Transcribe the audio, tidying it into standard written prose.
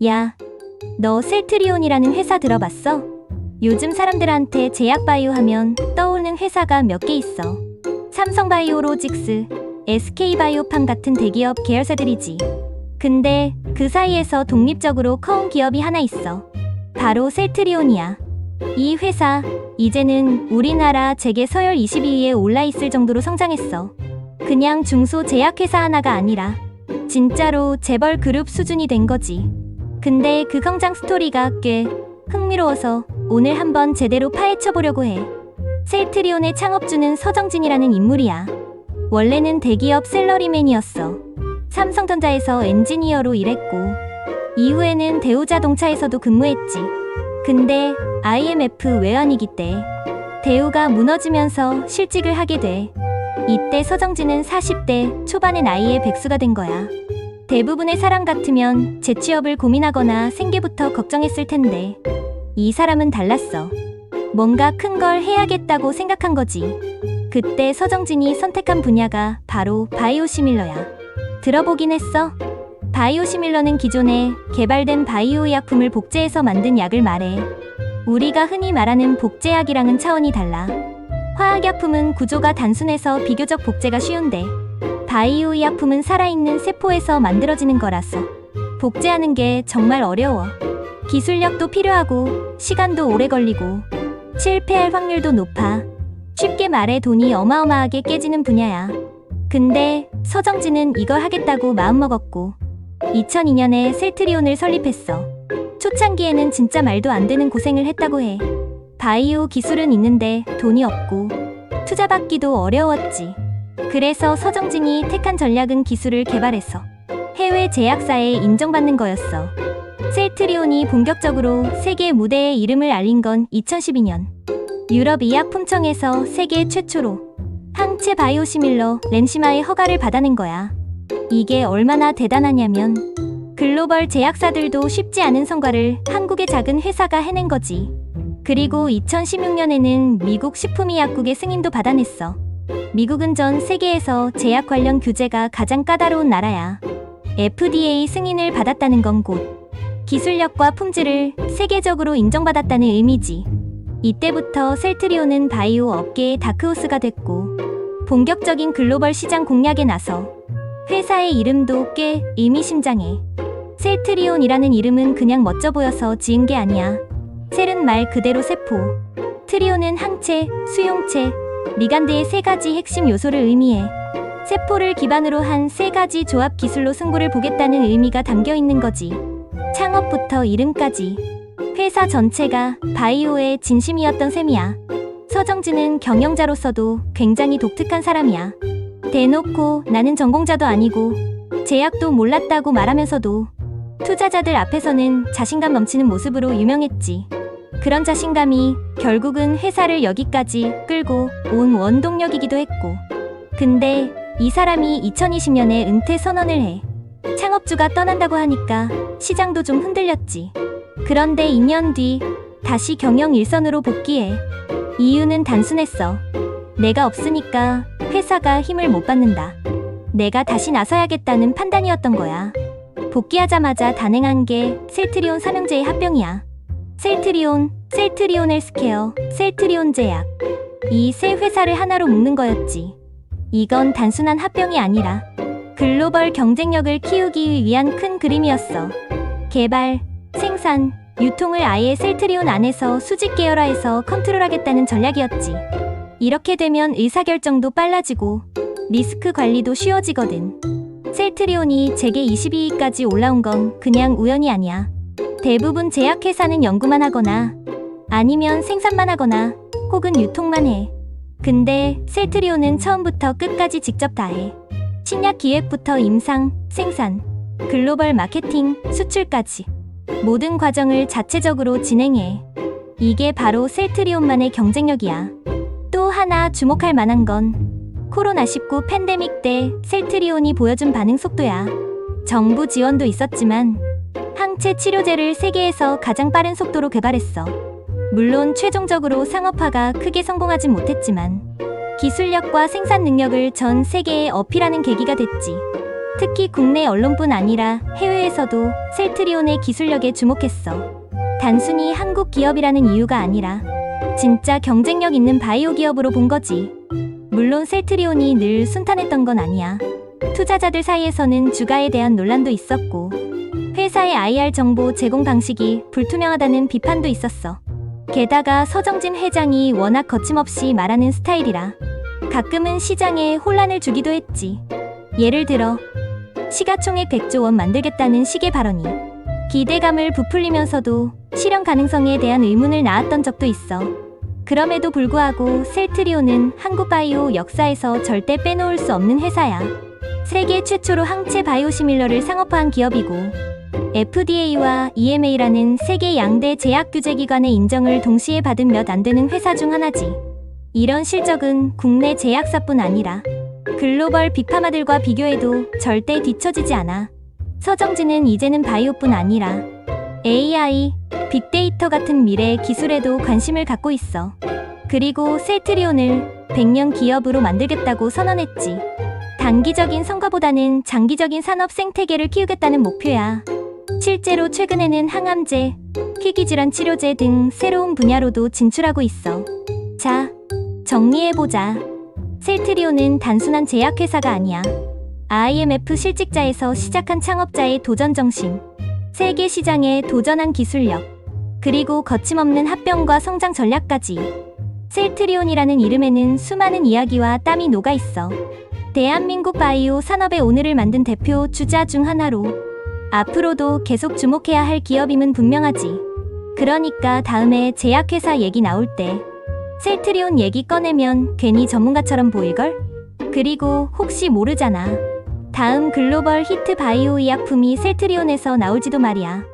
야, 너 셀트리온이라는 회사 들어봤어? 요즘 사람들한테 제약바이오 하면 떠오르는 회사가 몇 개 있어. 삼성바이오로직스, SK바이오팜 같은 대기업 계열사들이지. 근데 그 사이에서 독립적으로 커온 기업이 하나 있어. 바로 셀트리온이야. 이 회사, 이제는 우리나라 재계 서열 22위에 올라있을 정도로 성장했어. 그냥 중소제약회사 하나가 아니라 진짜로 재벌 그룹 수준이 된 거지. 근데 그 성장 스토리가 꽤 흥미로워서 오늘 한번 제대로 파헤쳐보려고 해. 셀트리온의 창업주는 서정진이라는 인물이야. 원래는 대기업 샐러리맨이었어. 삼성전자에서 엔지니어로 일했고 이후에는 대우자동차에서도 근무했지. 근데 IMF 외환위기 때 대우가 무너지면서 실직을 하게 돼. 이때 서정진은 40대 초반의 나이에 백수가 된 거야. 대부분의 사람 같으면 재취업을 고민하거나 생계부터 걱정했을 텐데 이 사람은 달랐어. 뭔가 큰 걸 해야겠다고 생각한 거지. 그때 서정진이 선택한 분야가 바로 바이오시밀러야. 들어보긴 했어? 바이오시밀러는 기존에 개발된 바이오 의약품을 복제해서 만든 약을 말해. 우리가 흔히 말하는 복제약이랑은 차원이 달라. 화학약품은 구조가 단순해서 비교적 복제가 쉬운데 바이오 의약품은 살아있는 세포에서 만들어지는 거라서 복제하는 게 정말 어려워. 기술력도 필요하고 시간도 오래 걸리고 실패할 확률도 높아. 쉽게 말해 돈이 어마어마하게 깨지는 분야야. 근데 서정진은 이걸 하겠다고 마음먹었고 2002년에 셀트리온을 설립했어. 초창기에는 진짜 말도 안 되는 고생을 했다고 해. 바이오 기술은 있는데 돈이 없고 투자받기도 어려웠지. 그래서 서정진이 택한 전략은 기술을 개발해서 해외 제약사에 인정받는 거였어. 셀트리온이 본격적으로 세계 무대에 이름을 알린 건 2012년. 유럽의약품청에서 세계 최초로 항체 바이오시밀러 렌시마의 허가를 받아낸 거야. 이게 얼마나 대단하냐면 글로벌 제약사들도 쉽지 않은 성과를 한국의 작은 회사가 해낸 거지. 그리고 2016년에는 미국 식품의약국의 승인도 받아냈어. 미국은 전 세계에서 제약 관련 규제가 가장 까다로운 나라야. FDA 승인을 받았다는 건 곧 기술력과 품질을 세계적으로 인정받았다는 의미지. 이때부터 셀트리온은 바이오 업계의 다크호스가 됐고 본격적인 글로벌 시장 공략에 나서 회사의 이름도 꽤 의미심장해. 셀트리온이라는 이름은 그냥 멋져 보여서 지은 게 아니야. 셀은 말 그대로 세포, 트리온은 항체, 수용체, 리간드의 세 가지 핵심 요소를 의미해. 세포를 기반으로 한 세 가지 조합 기술로 승부를 보겠다는 의미가 담겨 있는 거지. 창업부터 이름까지 회사 전체가 바이오의 진심이었던 셈이야. 서정진은 경영자로서도 굉장히 독특한 사람이야. 대놓고 나는 전공자도 아니고 제약도 몰랐다고 말하면서도 투자자들 앞에서는 자신감 넘치는 모습으로 유명했지. 그런 자신감이 결국은 회사를 여기까지 끌고 온 원동력이기도 했고. 근데 이 사람이 2020년에 은퇴 선언을 해. 창업주가 떠난다고 하니까 시장도 좀 흔들렸지. 그런데 2년 뒤 다시 경영 일선으로 복귀해. 이유는 단순했어. 내가 없으니까 회사가 힘을 못 받는다. 내가 다시 나서야겠다는 판단이었던 거야. 복귀하자마자 단행한 게 셀트리온 삼형제의 합병이야. 셀트리온, 셀트리온 헬스케어, 셀트리온 제약. 이 세 회사를 하나로 묶는 거였지. 이건 단순한 합병이 아니라 글로벌 경쟁력을 키우기 위한 큰 그림이었어. 개발, 생산, 유통을 아예 셀트리온 안에서 수직 계열화해서 컨트롤하겠다는 전략이었지. 이렇게 되면 의사결정도 빨라지고 리스크 관리도 쉬워지거든. 셀트리온이 재계 22위까지 올라온 건 그냥 우연이 아니야. 대부분 제약회사는 연구만 하거나 아니면 생산만 하거나 혹은 유통만 해. 근데 셀트리온은 처음부터 끝까지 직접 다 해. 신약 기획부터 임상, 생산, 글로벌 마케팅, 수출까지 모든 과정을 자체적으로 진행해. 이게 바로 셀트리온만의 경쟁력이야. 또 하나 주목할 만한 건 코로나19 팬데믹 때 셀트리온이 보여준 반응 속도야. 정부 지원도 있었지만 항체 치료제를 세계에서 가장 빠른 속도로 개발했어. 물론 최종적으로 상업화가 크게 성공하진 못했지만 기술력과 생산 능력을 전 세계에 어필하는 계기가 됐지. 특히 국내 언론뿐 아니라 해외에서도 셀트리온의 기술력에 주목했어. 단순히 한국 기업이라는 이유가 아니라 진짜 경쟁력 있는 바이오 기업으로 본 거지. 물론 셀트리온이 늘 순탄했던 건 아니야. 투자자들 사이에서는 주가에 대한 논란도 있었고 회사의 IR 정보 제공 방식이 불투명하다는 비판도 있었어. 게다가 서정진 회장이 워낙 거침없이 말하는 스타일이라 가끔은 시장에 혼란을 주기도 했지. 예를 들어 시가총액 100조 원 만들겠다는 식의 발언이 기대감을 부풀리면서도 실현 가능성에 대한 의문을 낳았던 적도 있어. 그럼에도 불구하고 셀트리온은 한국 바이오 역사에서 절대 빼놓을 수 없는 회사야. 세계 최초로 항체 바이오시밀러를 상업화한 기업이고 FDA와 EMA라는 세계 양대 제약 규제 기관의 인정을 동시에 받은 몇 안 되는 회사 중 하나지. 이런 실적은 국내 제약사뿐 아니라 글로벌 빅파마들과 비교해도 절대 뒤처지지 않아. 서정진은 이제는 바이오뿐 아니라 AI, 빅데이터 같은 미래 기술에도 관심을 갖고 있어. 그리고 셀트리온을 100년 기업으로 만들겠다고 선언했지. 단기적인 성과보다는 장기적인 산업 생태계를 키우겠다는 목표야. 실제로 최근에는 항암제, 희귀질환 치료제 등 새로운 분야로도 진출하고 있어. 자, 정리해보자. 셀트리온은 단순한 제약회사가 아니야. IMF 실직자에서 시작한 창업자의 도전 정신, 세계 시장에 도전한 기술력, 그리고 거침없는 합병과 성장 전략까지. 셀트리온이라는 이름에는 수많은 이야기와 땀이 녹아있어. 대한민국 바이오 산업의 오늘을 만든 대표 주자 중 하나로 앞으로도 계속 주목해야 할 기업임은 분명하지. 그러니까 다음에 제약회사 얘기 나올 때 셀트리온 얘기 꺼내면 괜히 전문가처럼 보일걸? 그리고 혹시 모르잖아. 다음 글로벌 히트 바이오 의약품이 셀트리온에서 나올지도 말이야.